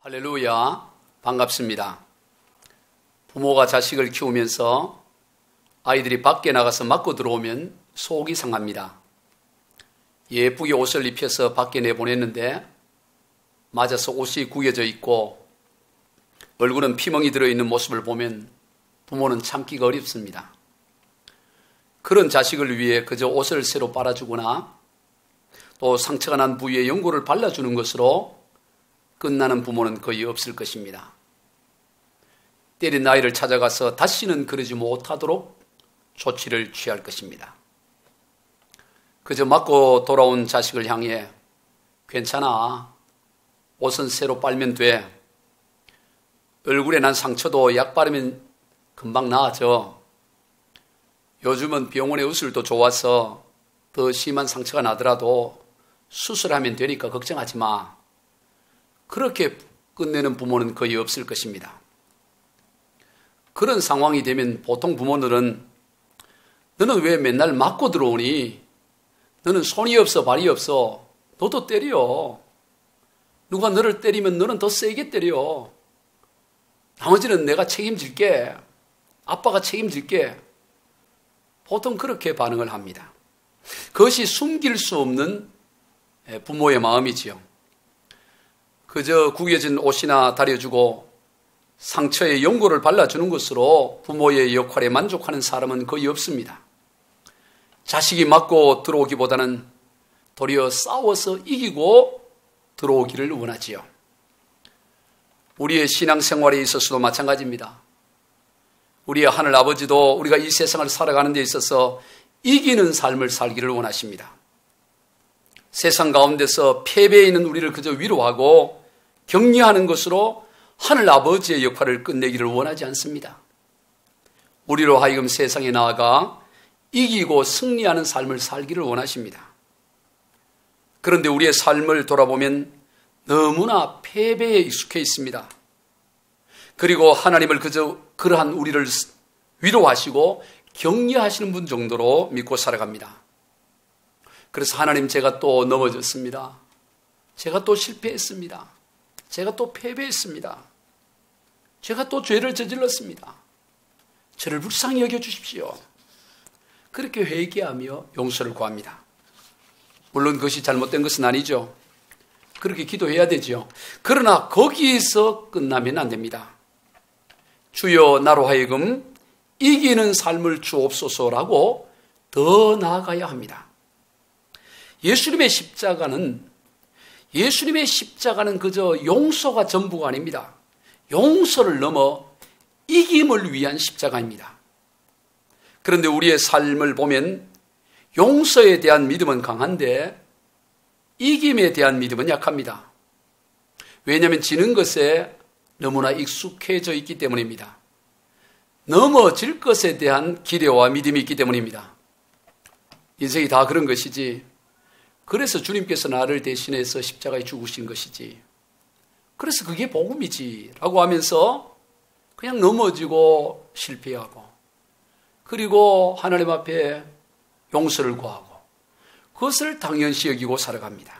할렐루야, 반갑습니다. 부모가 자식을 키우면서 아이들이 밖에 나가서 맞고 들어오면 속이 상합니다. 예쁘게 옷을 입혀서 밖에 내보냈는데 맞아서 옷이 구겨져 있고 얼굴은 피멍이 들어있는 모습을 보면 부모는 참기가 어렵습니다. 그런 자식을 위해 그저 옷을 새로 빨아주거나 또 상처가 난 부위에 연고를 발라주는 것으로 끝나는 부모는 거의 없을 것입니다. 때린 아이를 찾아가서 다시는 그러지 못하도록 조치를 취할 것입니다. 그저 맞고 돌아온 자식을 향해 괜찮아, 옷은 새로 빨면 돼, 얼굴에 난 상처도 약 바르면 금방 나아져, 요즘은 병원의 의술도 좋아서 더 심한 상처가 나더라도 수술하면 되니까 걱정하지 마, 그렇게 끝내는 부모는 거의 없을 것입니다. 그런 상황이 되면 보통 부모들은 너는 왜 맨날 맞고 들어오니? 너는 손이 없어 발이 없어. 너도 때려. 누가 너를 때리면 너는 더 세게 때려. 나머지는 내가 책임질게. 아빠가 책임질게. 보통 그렇게 반응을 합니다. 그것이 숨길 수 없는 부모의 마음이지요. 그저 구겨진 옷이나 다려주고 상처에 연고를 발라주는 것으로 부모의 역할에 만족하는 사람은 거의 없습니다. 자식이 맞고 들어오기보다는 도리어 싸워서 이기고 들어오기를 원하지요. 우리의 신앙생활에 있어서도 마찬가지입니다. 우리의 하늘 아버지도 우리가 이 세상을 살아가는 데 있어서 이기는 삶을 살기를 원하십니다. 세상 가운데서 패배해 있는 우리를 그저 위로하고 격려하는 것으로 하늘 아버지의 역할을 끝내기를 원하지 않습니다. 우리로 하여금 세상에 나아가 이기고 승리하는 삶을 살기를 원하십니다. 그런데 우리의 삶을 돌아보면 너무나 패배에 익숙해 있습니다. 그리고 하나님을 그저 그러한 우리를 위로하시고 격려하시는 분 정도로 믿고 살아갑니다. 그래서 하나님, 제가 또 넘어졌습니다. 제가 또 실패했습니다. 제가 또 패배했습니다. 제가 또 죄를 저질렀습니다. 저를 불쌍히 여겨주십시오. 그렇게 회개하며 용서를 구합니다. 물론 그것이 잘못된 것은 아니죠. 그렇게 기도해야 되죠. 그러나 거기에서 끝나면 안 됩니다. 주여, 나로 하여금 이기는 삶을 주옵소서라고 더 나아가야 합니다. 예수님의 십자가는 그저 용서가 전부가 아닙니다. 용서를 넘어 이김을 위한 십자가입니다. 그런데 우리의 삶을 보면 용서에 대한 믿음은 강한데 이김에 대한 믿음은 약합니다. 왜냐하면 지는 것에 너무나 익숙해져 있기 때문입니다. 넘어질 것에 대한 기대와 믿음이 있기 때문입니다. 인생이 다 그런 것이지. 그래서 주님께서 나를 대신해서 십자가에 죽으신 것이지. 그래서 그게 복음이지 라고 하면서 그냥 넘어지고 실패하고 그리고 하나님 앞에 용서를 구하고 그것을 당연시 여기고 살아갑니다.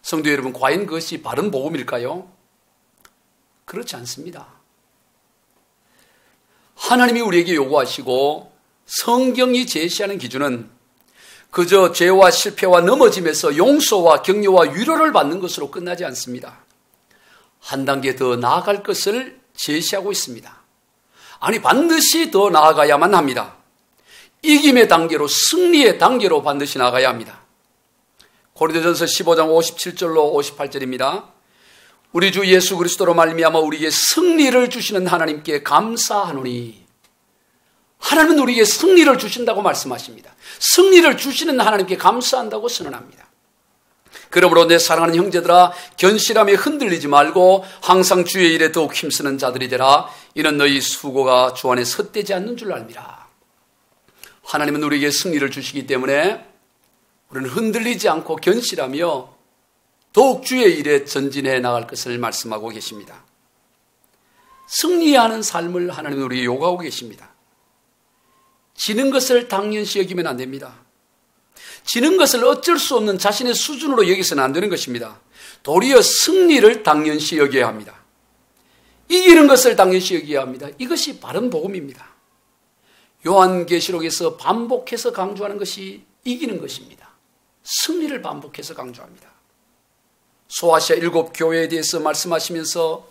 성도 여러분, 과연 그것이 바른 복음일까요? 그렇지 않습니다. 하나님이 우리에게 요구하시고 성경이 제시하는 기준은 그저 죄와 실패와 넘어짐에서 용서와 격려와 위로를 받는 것으로 끝나지 않습니다. 한 단계 더 나아갈 것을 제시하고 있습니다. 아니, 반드시 더 나아가야만 합니다. 이김의 단계로, 승리의 단계로 반드시 나아가야 합니다. 고린도전서 15장 57절로 58절입니다. 우리 주 예수 그리스도로 말미암아 우리에게 승리를 주시는 하나님께 감사하노니. 하나님은 우리에게 승리를 주신다고 말씀하십니다. 승리를 주시는 하나님께 감사한다고 선언합니다. 그러므로 내 사랑하는 형제들아, 견실함에 흔들리지 말고 항상 주의 일에 더욱 힘쓰는 자들이 되라. 이는 너희 수고가 주 안에 헛되지 않는 줄 알미라. 하나님은 우리에게 승리를 주시기 때문에 우리는 흔들리지 않고 견실하며 더욱 주의 일에 전진해 나갈 것을 말씀하고 계십니다. 승리하는 삶을 하나님은 우리에게 요구하고 계십니다. 지는 것을 당연시 여기면 안 됩니다. 지는 것을 어쩔 수 없는 자신의 수준으로 여기서는 안 되는 것입니다. 도리어 승리를 당연시 여겨야 합니다. 이기는 것을 당연시 여겨야 합니다. 이것이 바른 복음입니다. 요한계시록에서 반복해서 강조하는 것이 이기는 것입니다. 승리를 반복해서 강조합니다. 소아시아 7교회에 대해서 말씀하시면서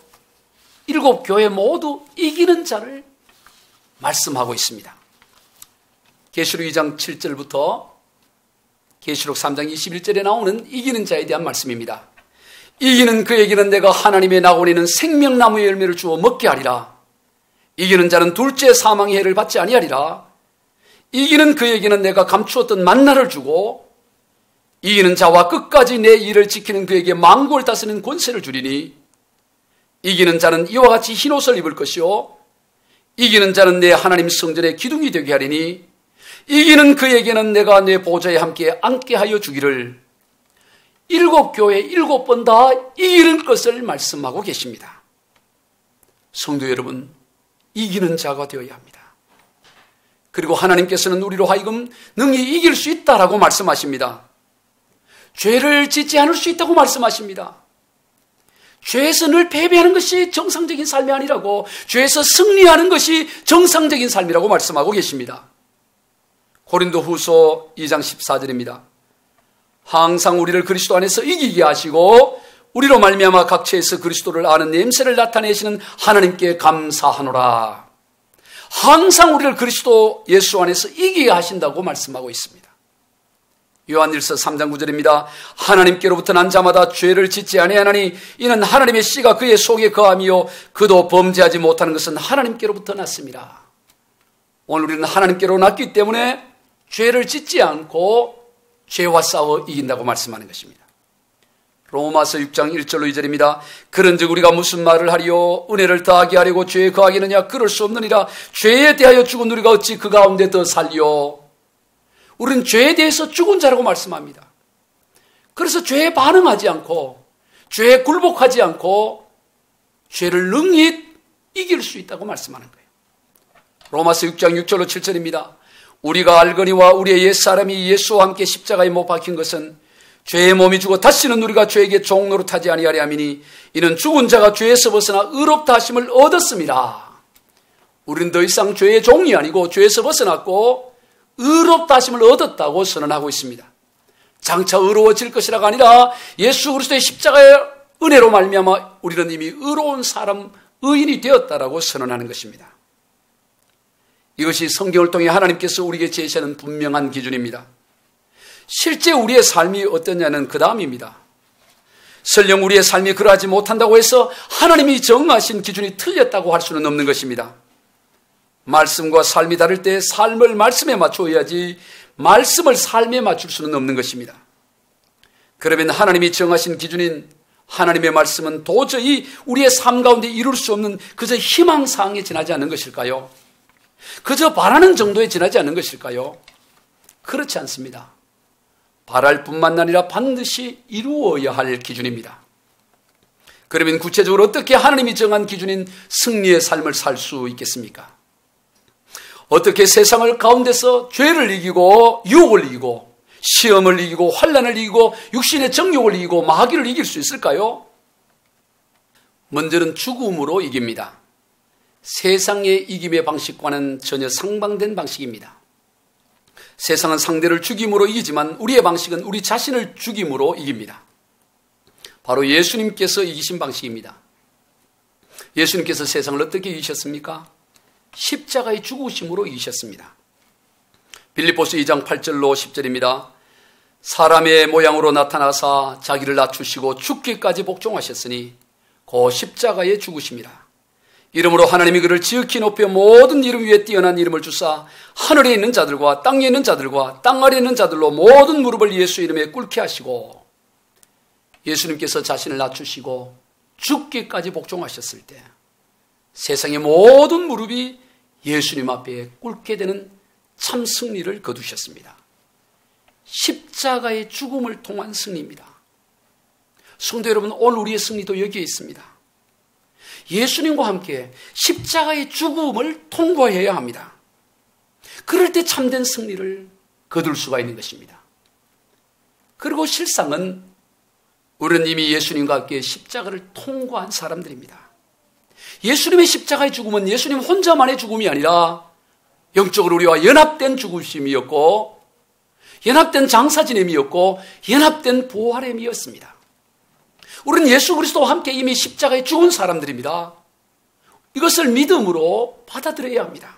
7교회 모두 이기는 자를 말씀하고 있습니다. 계시록 2장 7절부터 계시록 3장 21절에 나오는 이기는 자에 대한 말씀입니다. 이기는 그에게는 내가 하나님의 낙원에 있는 생명나무의 열매를 주어 먹게 하리라. 이기는 자는 둘째 사망의 해를 받지 아니하리라. 이기는 그에게는 내가 감추었던 만나를 주고 이기는 자와 끝까지 내 일을 지키는 그에게 만국을 다스리는 권세를 주리니 이기는 자는 이와 같이 흰옷을 입을 것이요 이기는 자는 내 하나님 성전의 기둥이 되게 하리니 이기는 그에게는 내가 내 보좌에 함께 앉게 하여 주기를. 7교회 7번 다 이기는 것을 말씀하고 계십니다. 성도 여러분, 이기는 자가 되어야 합니다. 그리고 하나님께서는 우리로 하여금 능히 이길 수 있다라고 말씀하십니다. 죄를 짓지 않을 수 있다고 말씀하십니다. 죄에서 늘 패배하는 것이 정상적인 삶이 아니라고, 죄에서 승리하는 것이 정상적인 삶이라고 말씀하고 계십니다. 고린도후서 2장 14절입니다. 항상 우리를 그리스도 안에서 이기게 하시고 우리로 말미암아 각처에서 그리스도를 아는 냄새를 나타내시는 하나님께 감사하노라. 항상 우리를 그리스도 예수 안에서 이기게 하신다고 말씀하고 있습니다. 요한일서 3장 9절입니다. 하나님께로부터 난 자마다 죄를 짓지 아니하나니 이는 하나님의 씨가 그의 속에 거함이요 그도 범죄하지 못하는 것은 하나님께로부터 났습니다. 오늘 우리는 하나님께로 났기 때문에 죄를 짓지 않고 죄와 싸워 이긴다고 말씀하는 것입니다. 로마서 6장 1절로 2절입니다. 그런즉 우리가 무슨 말을 하리요? 은혜를 더하게 하려고 죄에 거하겠느냐? 그럴 수 없느니라. 죄에 대하여 죽은 우리가 어찌 그 가운데 더 살리요? 우리는 죄에 대해서 죽은 자라고 말씀합니다. 그래서 죄에 반응하지 않고 죄에 굴복하지 않고 죄를 능히 이길 수 있다고 말씀하는 거예요. 로마서 6장 6절로 7절입니다. 우리가 알거니와 우리의 옛사람이 예수와 함께 십자가에 못 박힌 것은 죄의 몸이 죽어 다시는 우리가 죄에게 종노릇하지 아니하려 함이니 이는 죽은 자가 죄에서 벗어나 의롭다 하심을 얻었습니다. 우리는 더 이상 죄의 종이 아니고 죄에서 벗어났고 의롭다 하심을 얻었다고 선언하고 있습니다. 장차 의로워질 것이라가 아니라 예수 그리스도의 십자가의 은혜로 말미암아 우리는 이미 의로운 사람, 의인이 되었다라고 선언하는 것입니다. 이것이 성경을 통해 하나님께서 우리에게 제시하는 분명한 기준입니다. 실제 우리의 삶이 어떠냐는 그 다음입니다. 설령 우리의 삶이 그러하지 못한다고 해서 하나님이 정하신 기준이 틀렸다고 할 수는 없는 것입니다. 말씀과 삶이 다를 때 삶을 말씀에 맞춰야지 말씀을 삶에 맞출 수는 없는 것입니다. 그러면 하나님이 정하신 기준인 하나님의 말씀은 도저히 우리의 삶 가운데 이룰 수 없는 그저 희망사항에 지나지 않는 것일까요? 그저 바라는 정도에 지나지 않는 것일까요? 그렇지 않습니다. 바랄 뿐만 아니라 반드시 이루어야 할 기준입니다. 그러면 구체적으로 어떻게 하나님이 정한 기준인 승리의 삶을 살 수 있겠습니까? 어떻게 세상을 가운데서 죄를 이기고 유혹을 이기고 시험을 이기고 환난을 이기고 육신의 정욕을 이기고 마귀를 이길 수 있을까요? 먼저는 죽음으로 이깁니다. 세상의 이김의 방식과는 전혀 상반된 방식입니다. 세상은 상대를 죽임으로 이기지만 우리의 방식은 우리 자신을 죽임으로 이깁니다. 바로 예수님께서 이기신 방식입니다. 예수님께서 세상을 어떻게 이기셨습니까? 십자가의 죽으심으로 이기셨습니다. 빌립보서 2장 8절로 10절입니다. 사람의 모양으로 나타나사 자기를 낮추시고 죽기까지 복종하셨으니 그 십자가의 죽으심이라. 이름으로 하나님이 그를 지극히 높여 모든 이름 위에 뛰어난 이름을 주사 하늘에 있는 자들과 땅에 있는 자들과 땅 아래에 있는 자들로 모든 무릎을 예수 이름에 꿇게 하시고, 예수님께서 자신을 낮추시고 죽기까지 복종하셨을 때 세상의 모든 무릎이 예수님 앞에 꿇게 되는 참 승리를 거두셨습니다. 십자가의 죽음을 통한 승리입니다. 성도 여러분, 오늘 우리의 승리도 여기에 있습니다. 예수님과 함께 십자가의 죽음을 통과해야 합니다. 그럴 때 참된 승리를 거둘 수가 있는 것입니다. 그리고 실상은 우리는 이미 예수님과 함께 십자가를 통과한 사람들입니다. 예수님의 십자가의 죽음은 예수님 혼자만의 죽음이 아니라 영적으로 우리와 연합된 죽으심이었고, 연합된 장사지냄이었고, 연합된 부활임이었습니다. 우리는 예수 그리스도와 함께 이미 십자가에 죽은 사람들입니다. 이것을 믿음으로 받아들여야 합니다.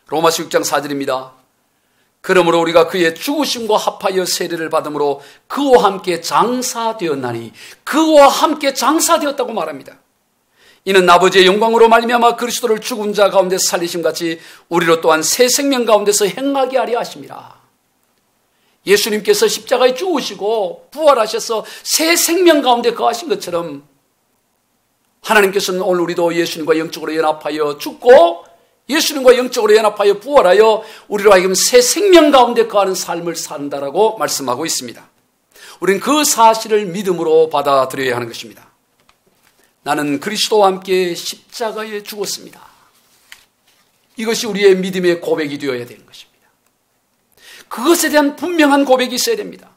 로마서 6장 4절입니다. 그러므로 우리가 그의 죽으심과 합하여 세례를 받음으로 그와 함께 장사되었나니, 그와 함께 장사되었다고 말합니다. 이는 아버지의 영광으로 말미암아 그리스도를 죽은 자 가운데서 살리심 같이 우리로 또한 새 생명 가운데서 행하게 하려 하심이라. 예수님께서 십자가에 죽으시고 부활하셔서 새 생명 가운데 거하신 것처럼 하나님께서는 오늘 우리도 예수님과 영적으로 연합하여 죽고 예수님과 영적으로 연합하여 부활하여 우리로 하여금 새 생명 가운데 거하는 삶을 산다라고 말씀하고 있습니다. 우리는 그 사실을 믿음으로 받아들여야 하는 것입니다. 나는 그리스도와 함께 십자가에 죽었습니다. 이것이 우리의 믿음의 고백이 되어야 되는 것입니다. 그것에 대한 분명한 고백이 있어야 됩니다.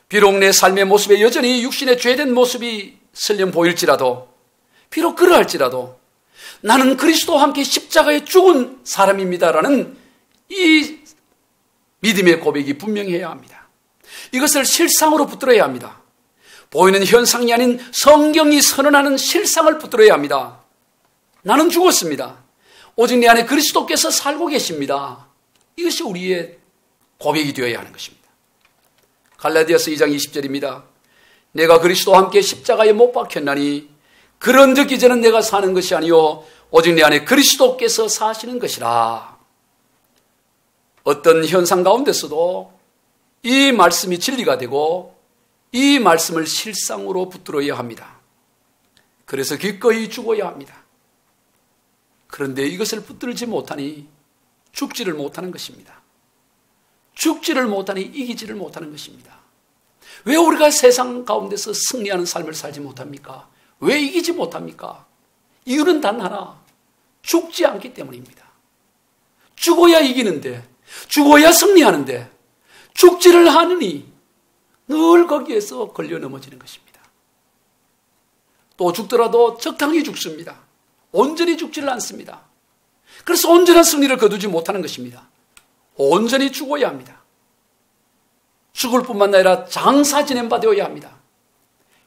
비록 내 삶의 모습에 여전히 육신의 죄된 모습이 설령 보일지라도, 비록 그러할지라도 나는 그리스도와 함께 십자가에 죽은 사람입니다라는 이 믿음의 고백이 분명해야 합니다. 이것을 실상으로 붙들어야 합니다. 보이는 현상이 아닌 성경이 선언하는 실상을 붙들어야 합니다. 나는 죽었습니다. 오직 내 안에 그리스도께서 살고 계십니다. 이것이 우리의 고백이 되어야 하는 것입니다. 갈라디아서 2장 20절입니다. 내가 그리스도와 함께 십자가에 못 박혔나니 그런즉 이제는 내가 사는 것이 아니요 오직 내 안에 그리스도께서 사시는 것이라. 어떤 현상 가운데서도 이 말씀이 진리가 되고 이 말씀을 실상으로 붙들어야 합니다. 그래서 기꺼이 죽어야 합니다. 그런데 이것을 붙들지 못하니 죽지를 못하는 것입니다. 죽지를 못하니 이기지를 못하는 것입니다. 왜 우리가 세상 가운데서 승리하는 삶을 살지 못합니까? 왜 이기지 못합니까? 이유는 단 하나, 죽지 않기 때문입니다. 죽어야 이기는데, 죽어야 승리하는데 죽지를 않으니 늘 거기에서 걸려 넘어지는 것입니다. 또 죽더라도 적당히 죽습니다. 온전히 죽지를 않습니다. 그래서 온전한 승리를 거두지 못하는 것입니다. 온전히 죽어야 합니다. 죽을 뿐만 아니라 장사 지낸 바 되어야 합니다.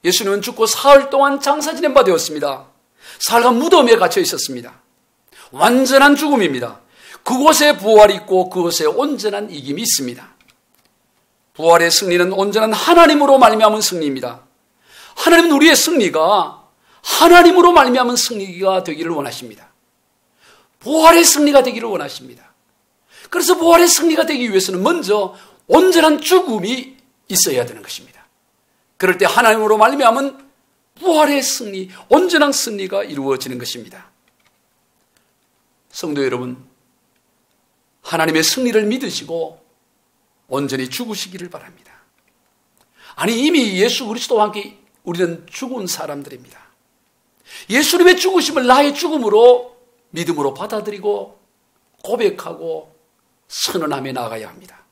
예수님은 죽고 사흘 동안 장사 지낸 바 되었습니다. 사흘간 무덤에 갇혀 있었습니다. 완전한 죽음입니다. 그곳에 부활이 있고 그곳에 온전한 이김이 있습니다. 부활의 승리는 온전한 하나님으로 말미암은 승리입니다. 하나님은 우리의 승리가 하나님으로 말미암은 승리가 되기를 원하십니다. 부활의 승리가 되기를 원하십니다. 그래서 부활의 승리가 되기 위해서는 먼저 온전한 죽음이 있어야 되는 것입니다. 그럴 때 하나님으로 말미암은 부활의 승리, 온전한 승리가 이루어지는 것입니다. 성도 여러분, 하나님의 승리를 믿으시고 온전히 죽으시기를 바랍니다. 아니, 이미 예수 그리스도와 함께 우리는 죽은 사람들입니다. 예수님의 죽으심을 나의 죽음으로 믿음으로 받아들이고 고백하고 선언하며 나가야 합니다.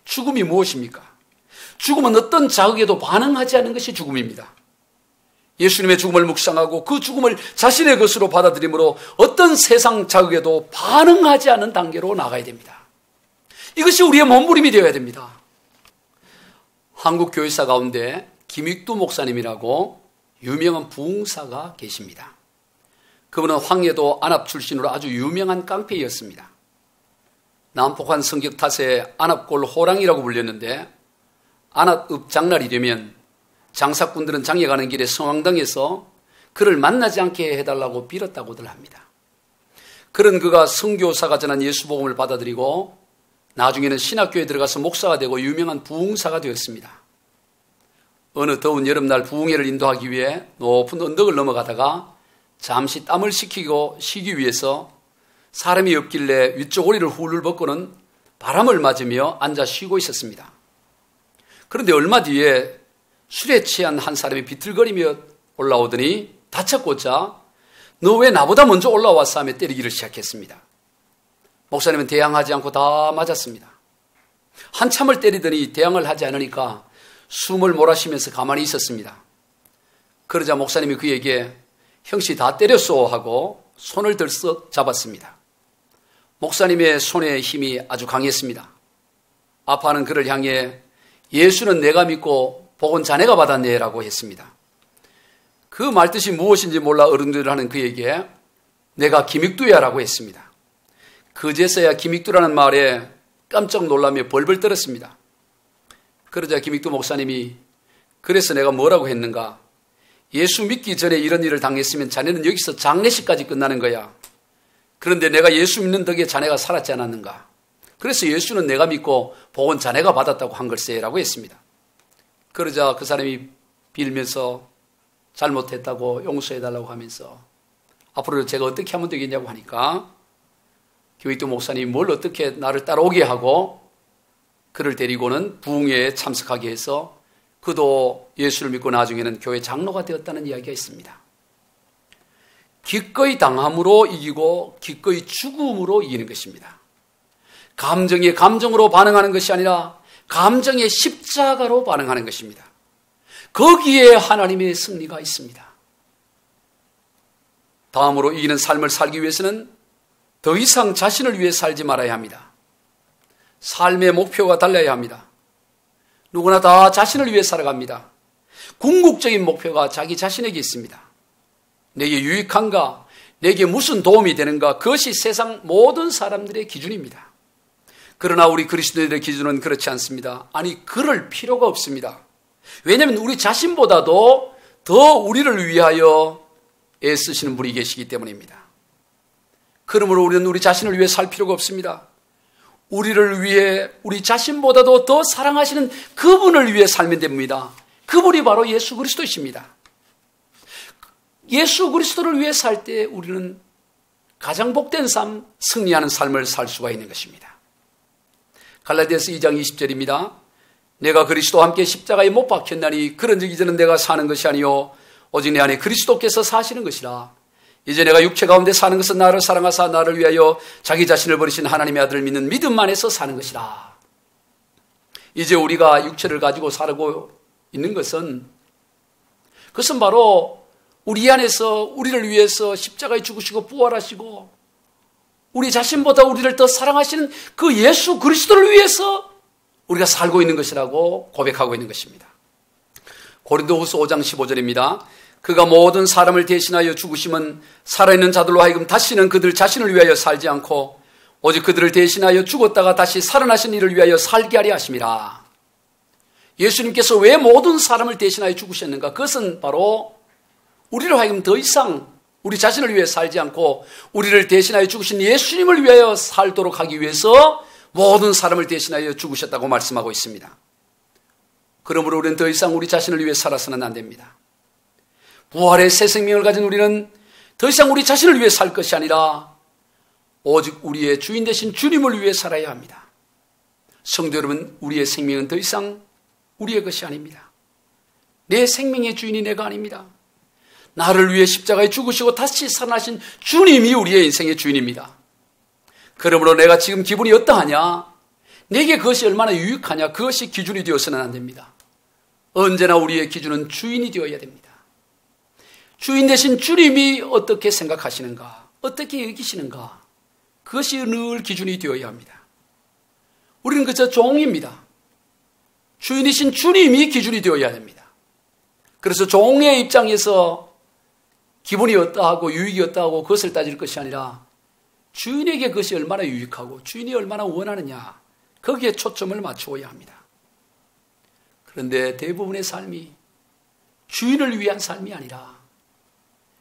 죽음이 무엇입니까? 죽음은 어떤 자극에도 반응하지 않는 것이 죽음입니다. 예수님의 죽음을 묵상하고 그 죽음을 자신의 것으로 받아들임으로 어떤 세상 자극에도 반응하지 않는 단계로 나가야 됩니다. 이것이 우리의 몸부림이 되어야 됩니다. 한국 교회사 가운데 김익두 목사님이라고 유명한 부흥사가 계십니다. 그분은 황해도 안압 출신으로 아주 유명한 깡패였습니다. 난폭한 성격 탓에 안압골 호랑이라고 불렸는데, 안압읍 장날이 되면 장사꾼들은 장에 가는 길에 성황당에서 그를 만나지 않게 해달라고 빌었다고들 합니다. 그런 그가 선교사가 전한 예수복음을 받아들이고 나중에는 신학교에 들어가서 목사가 되고 유명한 부흥사가 되었습니다. 어느 더운 여름날 부흥회를 인도하기 위해 높은 언덕을 넘어가다가 잠시 땀을 쉬기 위해서 사람이 없길래 위쪽 오리를 훌훌 벗고는 바람을 맞으며 앉아 쉬고 있었습니다. 그런데 얼마 뒤에 술에 취한 한 사람이 비틀거리며 올라오더니 다쳤고자 너 왜 나보다 먼저 올라왔어 하며 때리기를 시작했습니다. 목사님은 대항하지 않고 다 맞았습니다. 한참을 때리더니 대항을 하지 않으니까 숨을 몰아쉬면서 가만히 있었습니다. 그러자 목사님이 그에게 형씨 다 때렸소 하고 손을 들썩 잡았습니다. 목사님의 손의 힘이 아주 강했습니다. 아파하는 그를 향해 예수는 내가 믿고 복은 자네가 받았네 라고 했습니다. 그 말뜻이 무엇인지 몰라 어른들을 하는 그에게 내가 김익두야 라고 했습니다. 그제서야 김익두라는 말에 깜짝 놀라며 벌벌 떨었습니다. 그러자 김익두 목사님이 그래서 내가 뭐라고 했는가? 예수 믿기 전에 이런 일을 당했으면 자네는 여기서 장례식까지 끝나는 거야. 그런데 내가 예수 믿는 덕에 자네가 살았지 않았는가? 그래서 예수는 내가 믿고 복은 자네가 받았다고 한 걸세 라고 했습니다. 그러자 그 사람이 빌면서 잘못했다고 용서해달라고 하면서 앞으로 제가 어떻게 하면 되겠냐고 하니까 김익두 목사님이 뭘 어떻게 나를 따라오게 하고 그를 데리고는 부흥회에 참석하게 해서 그도 예수를 믿고 나중에는 교회 장로가 되었다는 이야기가 있습니다. 기꺼이 당함으로 이기고 기꺼이 죽음으로 이기는 것입니다. 감정의 감정으로 반응하는 것이 아니라 감정의 십자가로 반응하는 것입니다. 거기에 하나님의 승리가 있습니다. 다음으로 이기는 삶을 살기 위해서는 더 이상 자신을 위해 살지 말아야 합니다. 삶의 목표가 달라야 합니다. 누구나 다 자신을 위해 살아갑니다. 궁극적인 목표가 자기 자신에게 있습니다. 내게 유익한가? 내게 무슨 도움이 되는가? 그것이 세상 모든 사람들의 기준입니다. 그러나 우리 그리스도인들의 기준은 그렇지 않습니다. 아니, 그럴 필요가 없습니다. 왜냐하면 우리 자신보다도 더 우리를 위하여 애쓰시는 분이 계시기 때문입니다. 그러므로 우리는 우리 자신을 위해 살 필요가 없습니다. 우리를 위해 우리 자신보다도 더 사랑하시는 그분을 위해 살면 됩니다. 그분이 바로 예수 그리스도이십니다. 예수 그리스도를 위해 살 때 우리는 가장 복된 삶, 승리하는 삶을 살 수가 있는 것입니다. 갈라디아서 2장 20절입니다. 내가 그리스도와 함께 십자가에 못 박혔나니 그런즉 이제는 내가 사는 것이 아니요 오직 내 안에 그리스도께서 사시는 것이라. 이제 내가 육체 가운데 사는 것은 나를 사랑하사 나를 위하여 자기 자신을 버리신 하나님의 아들을 믿는 믿음 안에서 사는 것이라. 이제 우리가 육체를 가지고 살고 있는 것은 그것은 바로 우리 안에서 우리를 위해서 십자가에 죽으시고 부활하시고 우리 자신보다 우리를 더 사랑하시는 그 예수 그리스도를 위해서 우리가 살고 있는 것이라고 고백하고 있는 것입니다. 고린도후서 5장 15절입니다. 그가 모든 사람을 대신하여 죽으심은 살아있는 자들로 하여금 다시는 그들 자신을 위하여 살지 않고 오직 그들을 대신하여 죽었다가 다시 살아나신 이를 위하여 살게 하려 하심이라. 예수님께서 왜 모든 사람을 대신하여 죽으셨는가? 그것은 바로 우리를 하여금 더 이상 우리 자신을 위해 살지 않고 우리를 대신하여 죽으신 예수님을 위하여 살도록 하기 위해서 모든 사람을 대신하여 죽으셨다고 말씀하고 있습니다. 그러므로 우리는 더 이상 우리 자신을 위해 살아서는 안 됩니다. 부활의 새 생명을 가진 우리는 더 이상 우리 자신을 위해 살 것이 아니라 오직 우리의 주인 되신 주님을 위해 살아야 합니다. 성도 여러분, 우리의 생명은 더 이상 우리의 것이 아닙니다. 내 생명의 주인이 내가 아닙니다. 나를 위해 십자가에 죽으시고 다시 살아나신 주님이 우리의 인생의 주인입니다. 그러므로 내가 지금 기분이 어떠하냐? 내게 그것이 얼마나 유익하냐? 그것이 기준이 되어서는 안 됩니다. 언제나 우리의 기준은 주인이 되어야 됩니다. 주인 되신 주님이 어떻게 생각하시는가? 어떻게 여기시는가? 그것이 늘 기준이 되어야 합니다. 우리는 그저 종입니다. 주인이신 주님이 기준이 되어야 됩니다. 그래서 종의 입장에서 기분이 어떠하고 유익이 어떠하고 그것을 따질 것이 아니라 주인에게 그것이 얼마나 유익하고 주인이 얼마나 원하느냐, 거기에 초점을 맞추어야 합니다. 그런데 대부분의 삶이 주인을 위한 삶이 아니라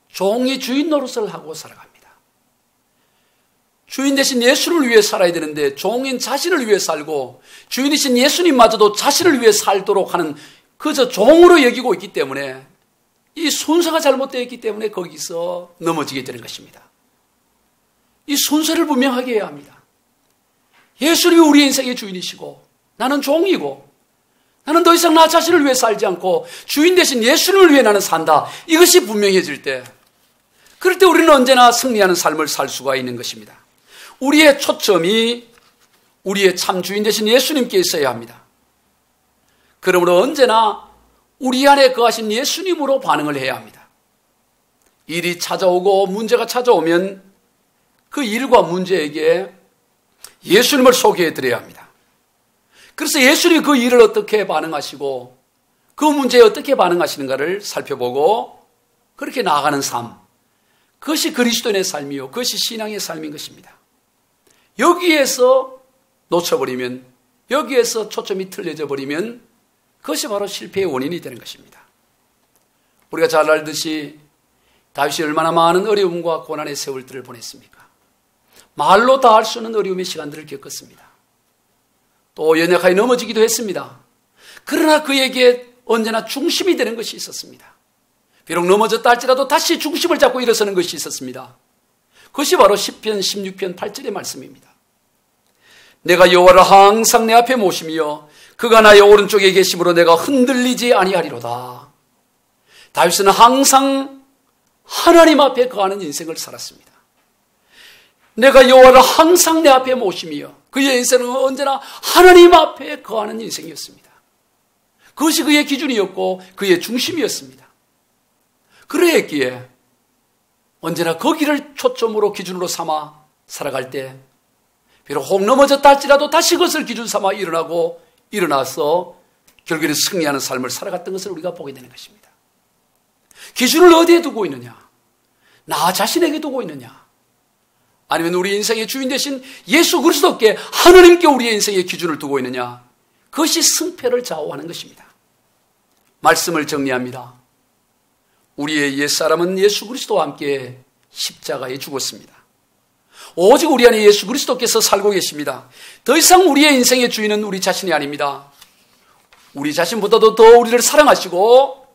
종이 주인 노릇을 하고 살아갑니다. 주인 대신 예수를 위해 살아야 되는데 종인 자신을 위해 살고 주인이신 예수님마저도 자신을 위해 살도록 하는 그저 종으로 여기고 있기 때문에 이 순서가 잘못되어 있기 때문에 거기서 넘어지게 되는 것입니다. 이 순서를 분명하게 해야 합니다. 예수님이 우리 인생의 주인이시고 나는 종이고 나는 더 이상 나 자신을 위해 살지 않고 주인 대신 예수님을 위해 나는 산다. 이것이 분명해질 때, 그럴 때 우리는 언제나 승리하는 삶을 살 수가 있는 것입니다. 우리의 초점이 우리의 참 주인 대신 예수님께 있어야 합니다. 그러므로 언제나 우리 안에 거하신 예수님으로 반응을 해야 합니다. 일이 찾아오고 문제가 찾아오면 그 일과 문제에게 예수님을 소개해 드려야 합니다. 그래서 예수님이 그 일을 어떻게 반응하시고 그 문제에 어떻게 반응하시는가를 살펴보고 그렇게 나아가는 삶, 그것이 그리스도인의 삶이요, 그것이 신앙의 삶인 것입니다. 여기에서 놓쳐버리면, 여기에서 초점이 틀려져 버리면 그것이 바로 실패의 원인이 되는 것입니다. 우리가 잘 알듯이 다윗이 얼마나 많은 어려움과 고난의 세월들을 보냈습니까? 말로 다 할 수 없는 어려움의 시간들을 겪었습니다. 또 연약하게 넘어지기도 했습니다. 그러나 그에게 언제나 중심이 되는 것이 있었습니다. 비록 넘어졌다 할지라도 다시 중심을 잡고 일어서는 것이 있었습니다. 그것이 바로 시편 16편 8절의 말씀입니다. 내가 여호와를 항상 내 앞에 모시며 그가 나의 오른쪽에 계심으로 내가 흔들리지 아니하리로다. 다윗은 항상 하나님 앞에 거하는 인생을 살았습니다. 내가 여호와를 항상 내 앞에 모시며 그의 인생은 언제나 하나님 앞에 거하는 인생이었습니다. 그것이 그의 기준이었고 그의 중심이었습니다. 그러했기에 언제나 거기를 초점으로 기준으로 삼아 살아갈 때 비록 혹 넘어졌다 할지라도 다시 그것을 기준 삼아 일어나서 결국에는 승리하는 삶을 살아갔던 것을 우리가 보게 되는 것입니다. 기준을 어디에 두고 있느냐? 나 자신에게 두고 있느냐? 아니면 우리 인생의 주인 되신 예수 그리스도께, 하나님께 우리의 인생의 기준을 두고 있느냐? 그것이 승패를 좌우하는 것입니다. 말씀을 정리합니다. 우리의 옛사람은 예수 그리스도와 함께 십자가에 죽었습니다. 오직 우리 안에 예수 그리스도께서 살고 계십니다. 더 이상 우리의 인생의 주인은 우리 자신이 아닙니다. 우리 자신보다도 더 우리를 사랑하시고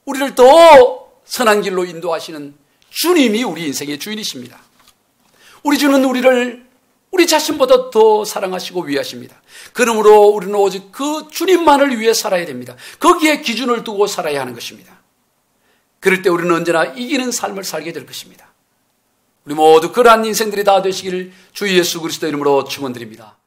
우리를 더 선한 길로 인도하시는 주님이 우리 인생의 주인이십니다. 우리 주는 우리 자신보다 더 사랑하시고 위하십니다. 그러므로 우리는 오직 그 주님만을 위해 살아야 됩니다. 거기에 기준을 두고 살아야 하는 것입니다. 그럴 때 우리는 언제나 이기는 삶을 살게 될 것입니다. 우리 모두 그러한 인생들이 다 되시기를 주 예수 그리스도 이름으로 축원드립니다.